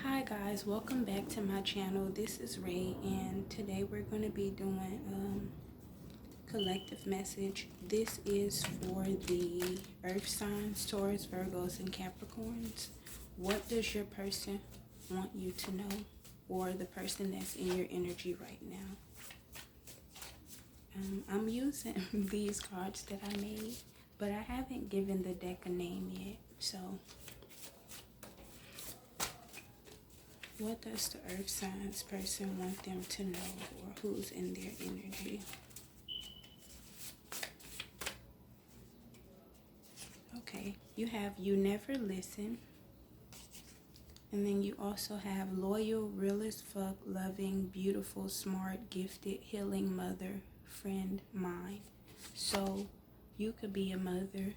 Hi guys, welcome back to my channel. This is Ray, and today we're going to be doing collective message. This is for the earth signs, Taurus, Virgos, and Capricorns. What does your person want you to know, or the person that's in your energy right now? I'm using these cards that I made, but I haven't given the deck a name yet. So what does the earth signs person want them to know, or who's in their energy? Okay, you have you never listen. And then you also have loyal, real as fuck, loving, beautiful, smart, gifted, healing mother, friend, mine. So you could be a mother.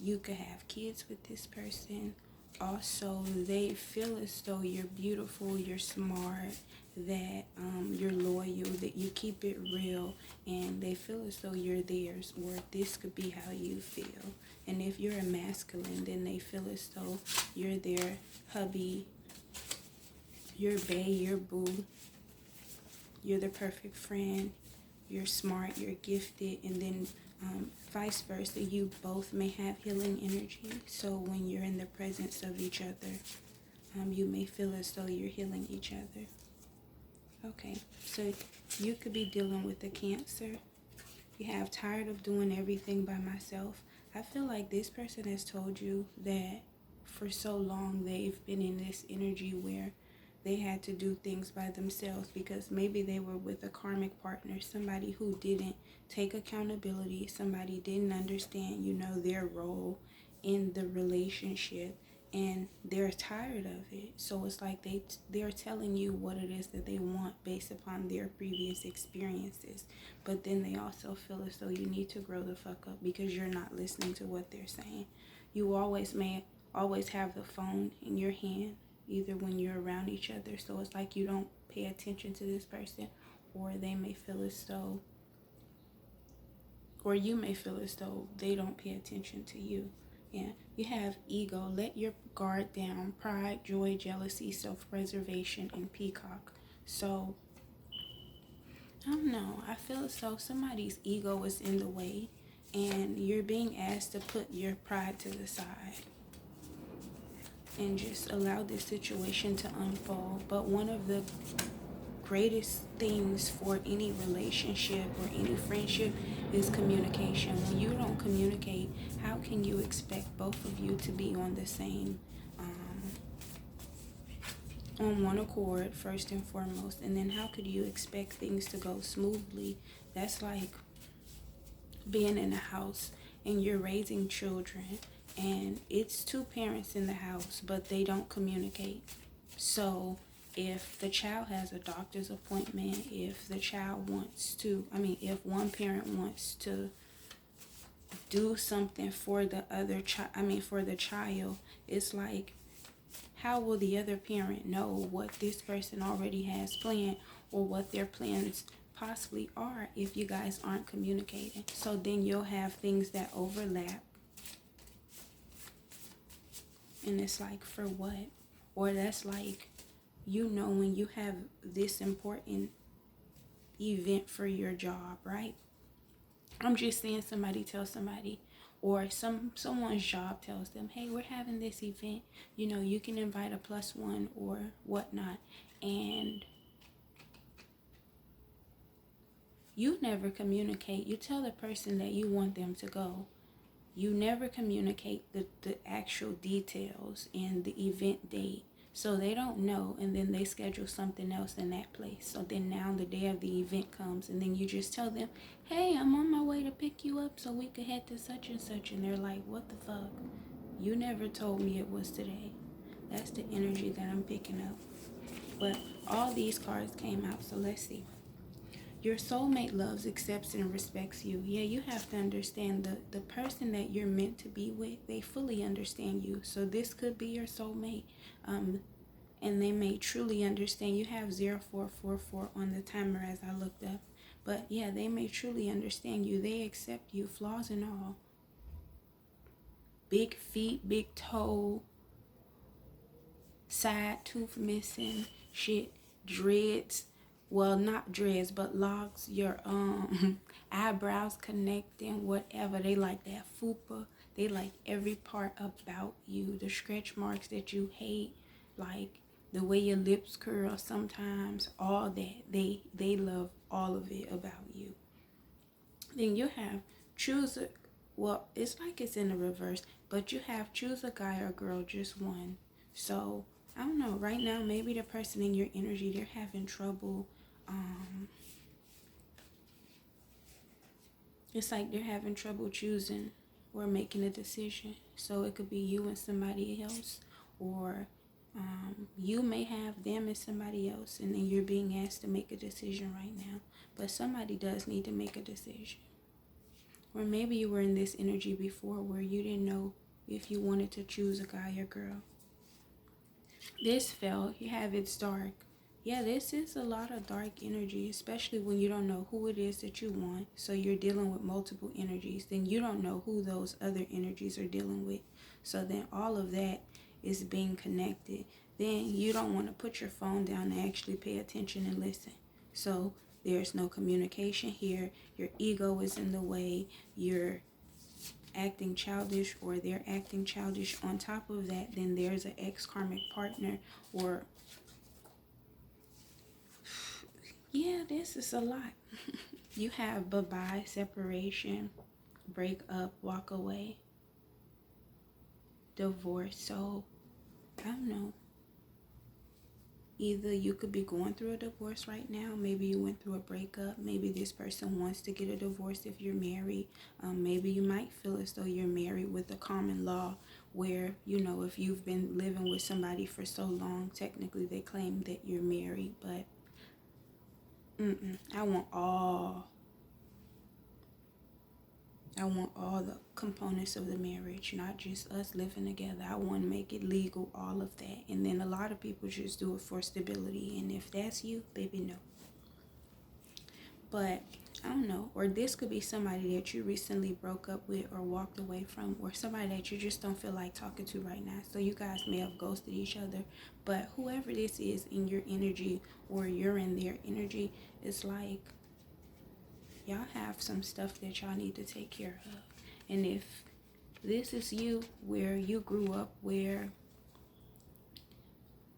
You could have kids with this person. Also, they feel as though you're beautiful, you're smart, that you're loyal, that you keep it real, and they feel as though you're theirs, or this could be how you feel. And if you're a masculine, then they feel as though you're their hubby, your bae, your boo, you're the perfect friend, you're smart, you're gifted, and then vice versa, you both may have healing energy. So when you're in the presence of each other, you may feel as though you're healing each other. Okay, so you could be dealing with a Cancer. You have tired of doing everything by myself. I feel like this person has told you that for so long they've been in this energy where they had to do things by themselves because maybe they were with a karmic partner, somebody who didn't take accountability, somebody didn't understand, their role in the relationship, and they're tired of it. So it's like they're telling you what it is that they want based upon their previous experiences. But then they also feel as though you need to grow the fuck up because you're not listening to what they're saying. You may always have the phone in your hand, either when you're around each other. So it's like you don't pay attention to this person, or they may feel as though, or you may feel as though they don't pay attention to you. Yeah, you have ego, let your guard down, pride, joy, jealousy, self-preservation, and peacock. So I don't know, I feel as though somebody's ego is in the way and you're being asked to put your pride to the side and just allow this situation to unfold. But one of the greatest things for any relationship or any friendship is communication. When you don't communicate, how can you expect both of you to be on the same on one accord, first and foremost? And then how could you expect things to go smoothly? That's like being in a house and you're raising children and it's two parents in the house, but they don't communicate. So if the child has a doctor's appointment, if the child wants to, if one parent wants to do something for the other for the child, it's like, how will the other parent know what this person already has planned, or what their plans possibly are, if you guys aren't communicating? So then you'll have things that overlap, and it's like, for what? Or that's like, when you have this important event for your job, right? I'm just saying, somebody tells somebody, or someone's job tells them, hey, we're having this event, you can invite a +1 or whatnot, and you never communicate. You tell the person that you want them to go. You never communicate the actual details and the event date. So they don't know, and then they schedule something else in that place. So then now the day of the event comes, and then you just tell them, hey, I'm on my way to pick you up so we could head to such and such. And they're like, what the fuck? You never told me it was today. That's the energy that I'm picking up. But all these cards came out, so let's see. Your soulmate loves, accepts, and respects you. Yeah, you have to understand the person that you're meant to be with, they fully understand you. So this could be your soulmate. And they may truly understand. You have 0444 on the timer as I looked up. But yeah, they may truly understand you. They accept you, flaws and all. Big feet, big toe, side tooth missing, shit, dreads. Well, not dreads, but locks, your eyebrows connecting, whatever. They like that fupa. They like every part about you. The stretch marks that you hate, like the way your lips curl sometimes, all that. They love all of it about you. Then you have choose a, well, it's like it's in the reverse, but you have choose a guy or girl, just one. So I don't know, right now maybe the person in your energy, they're having trouble. It's like they're having trouble choosing or making a decision. So it could be you and somebody else, or you may have them and somebody else, and then you're being asked to make a decision right now. But somebody does need to make a decision. Or maybe you were in this energy before where you didn't know if you wanted to choose a guy or girl. This fell, you have it's dark. Yeah, this is a lot of dark energy, especially when you don't know who it is that you want. So you're dealing with multiple energies. Then you don't know who those other energies are dealing with. So then all of that is being connected. Then you don't want to put your phone down and actually pay attention and listen. So there's no communication here. Your ego is in the way. You're acting childish, or they're acting childish. On top of that, then there's an ex-karmic partner, or yeah, this is a lot. You have bye-bye, separation, break up, walk away, divorce. So I don't know. Either you could be going through a divorce right now. Maybe you went through a breakup. Maybe this person wants to get a divorce if you're married. Maybe you might feel as though you're married with a common law where, you know, if you've been living with somebody for so long, technically they claim that you're married. But I want all the components of the marriage, not just us living together. I want to make it legal, all of that. And then a lot of people just do it for stability. And if that's you, baby, no. But I don't know. Or this could be somebody that you recently broke up with or walked away from, or somebody that you just don't feel like talking to right now. So you guys may have ghosted each other. But whoever this is in your energy, or you're in their energy, it's like y'all have some stuff that y'all need to take care of. And if this is you, where you grew up where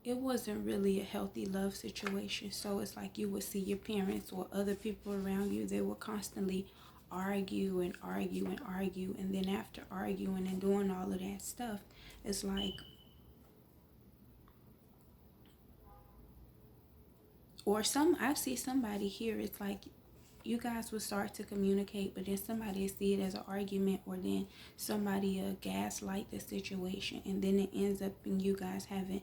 it wasn't really a healthy love situation, so it's like you would see your parents or other people around you, they would constantly argue and argue and argue, and then after arguing and doing all of that stuff, it's like, or I see somebody here, it's like you guys will start to communicate, but then somebody will see it as an argument, or then somebody will gaslight the situation, and then it ends up in you guys having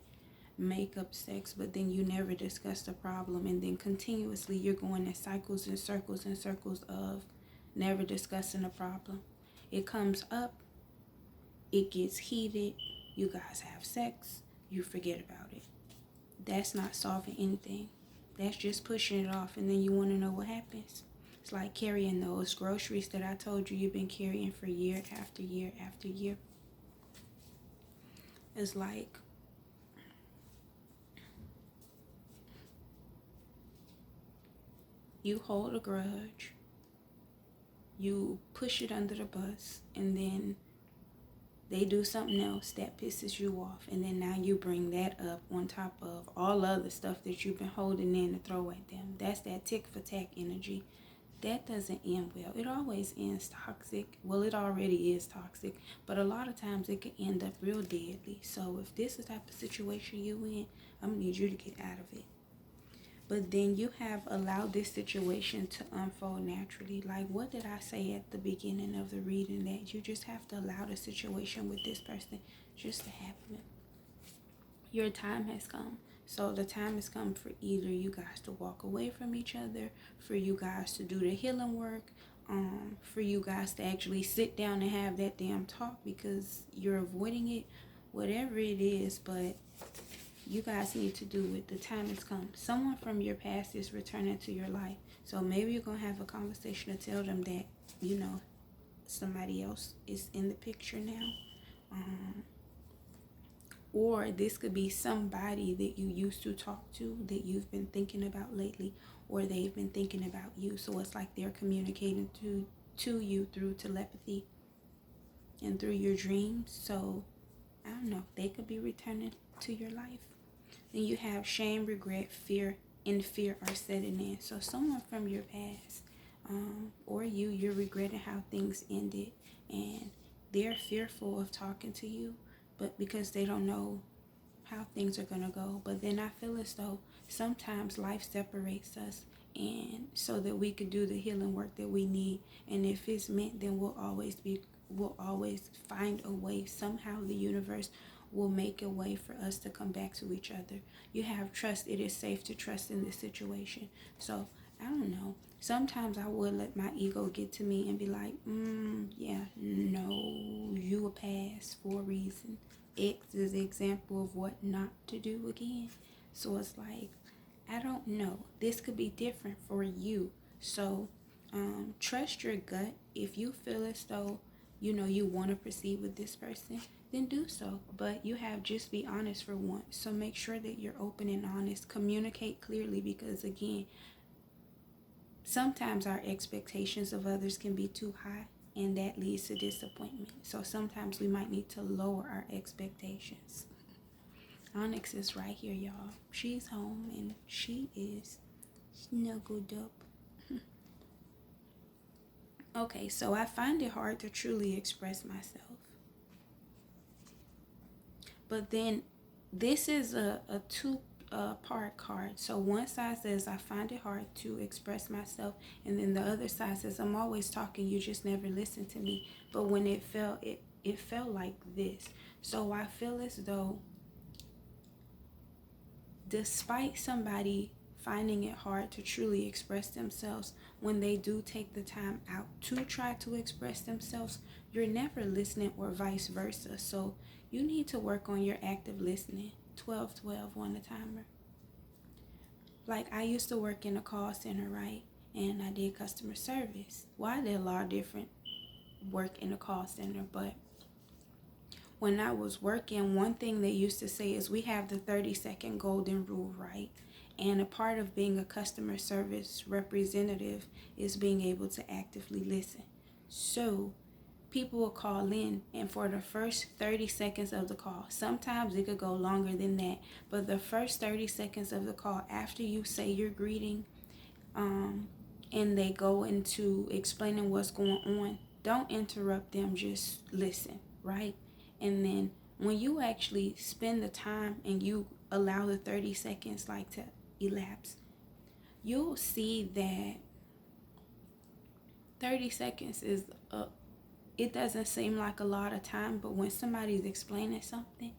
makeup sex, but then you never discuss the problem, and then continuously you're going in cycles and circles and circles of never discussing the problem. It comes up, it gets heated, you guys have sex, you forget about it. That's not solving anything. That's just pushing it off, and then you want to know what happens. It's like carrying those groceries that I told you you've been carrying for year after year after year. It's like you hold a grudge, you push it under the bus, and then they do something else that pisses you off, and then now you bring that up on top of all other stuff that you've been holding in to throw at them. That's that tick for tack energy. That doesn't end well. It always ends toxic. Well, it already is toxic, but a lot of times it can end up real deadly. So if this is the type of situation you in, I'm gonna need you to get out of it. But then you have allowed this situation to unfold naturally. Like, what did I say at the beginning of the reading? That you just have to allow the situation with this person just to happen. Your time has come. So the time has come for either you guys to walk away from each other, for you guys to do the healing work, for you guys to actually sit down and have that damn talk, because you're avoiding it, whatever it is, but you guys need to do it. The time has come. Someone from your past is returning to your life. So maybe you're going to have a conversation to tell them that, you know, somebody else is in the picture now. Or this could be somebody that you used to talk to that you've been thinking about lately, or they've been thinking about you. So it's like they're communicating to you through telepathy and through your dreams. So I don't know, they could be returning to your life. Then you have shame, regret, fear, and fear are setting in. So someone from your past, or you're regretting how things ended, and they're fearful of talking to you, but because they don't know how things are gonna go. But then I feel as though sometimes life separates us, and so that we could do the healing work that we need. And if it's meant, then we'll always find a way. Somehow the universe will make a way for us to come back to each other. You have trust. It is safe to trust in this situation. So I don't know. Sometimes I would let my ego get to me and be like, yeah, no, you a pass for a reason. X is an example of what not to do again. So it's like, I don't know. This could be different for you. So trust your gut. If you feel as though, you want to proceed with this person, then do so. But you have just be honest for once. So make sure that you're open and honest. Communicate clearly, because again, sometimes our expectations of others can be too high, and that leads to disappointment. So sometimes we might need to lower our expectations. Onyx is right here, y'all. She's home and she is snuggled up. Okay, so I find it hard to truly express myself. But then this is a two-part card. So one side says, I find it hard to express myself. And then the other side says, I'm always talking, you just never listen to me. But when it felt like this. So I feel as though despite somebody finding it hard to truly express themselves, when they do take the time out to try to express themselves, you're never listening, or vice versa. So you need to work on your active listening. 12-12 on the timer. Like, I used to work in a call center, right? And I did customer service. Well, I did a lot of different work in a call center, but when I was working, one thing they used to say is we have the 30-second golden rule, right? And a part of being a customer service representative is being able to actively listen. So people will call in, and for the first 30 seconds of the call, sometimes it could go longer than that, but the first 30 seconds of the call, after you say your greeting, and they go into explaining what's going on, don't interrupt them, just listen, right? And then when you actually spend the time and you allow the 30 seconds to elapse, you'll see that 30 seconds is it doesn't seem like a lot of time, but when somebody's explaining something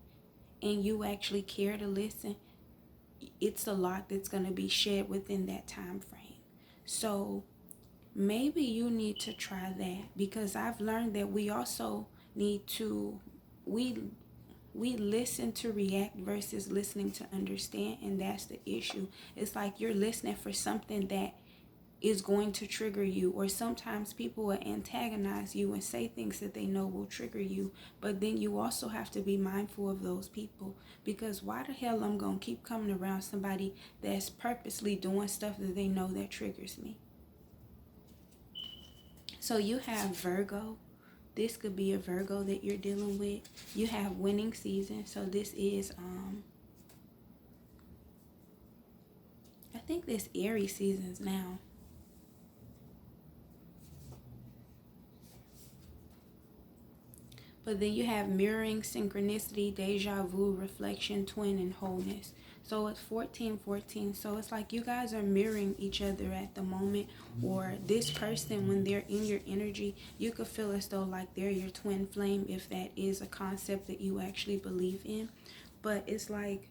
and you actually care to listen, it's a lot that's going to be shared within that time frame. So maybe you need to try that, because I've learned that we also need to, we listen to react versus listening to understand, and that's the issue. It's like you're listening for something that is going to trigger you, or sometimes people will antagonize you and say things that they know will trigger you, but then you also have to be mindful of those people, because why the hell I'm going to keep coming around somebody that's purposely doing stuff that they know that triggers me? So you have Virgo. This could be a Virgo that you're dealing with. You have winning season. So this is, I think this Aries season's now. But then you have mirroring, synchronicity, deja vu, reflection, twin, and wholeness. So it's 14-14. So it's like you guys are mirroring each other at the moment, or this person, when they're in your energy, you could feel as though like they're your twin flame, if that is a concept that you actually believe in. But it's like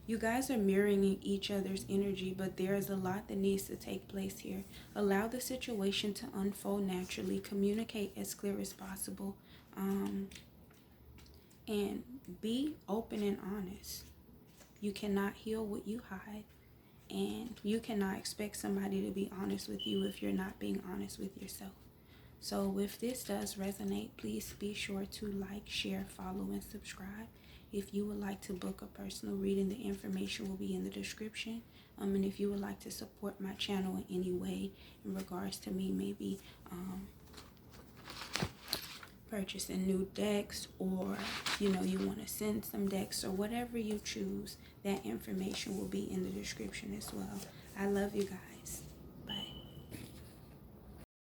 you guys are mirroring each other's energy, but there is a lot that needs to take place here. Allow the situation to unfold naturally. Communicate as clear as possible. And be open and honest. You cannot heal what you hide, and you cannot expect somebody to be honest with you if you're not being honest with yourself. So if this does resonate, please be sure to like, share, follow, and subscribe. If you would like to book a personal reading, the information will be in the description. And if you would like to support my channel in any way in regards to me maybe purchasing new decks, or you want to send some decks, or whatever you choose, that information will be in the description as well. I love you guys.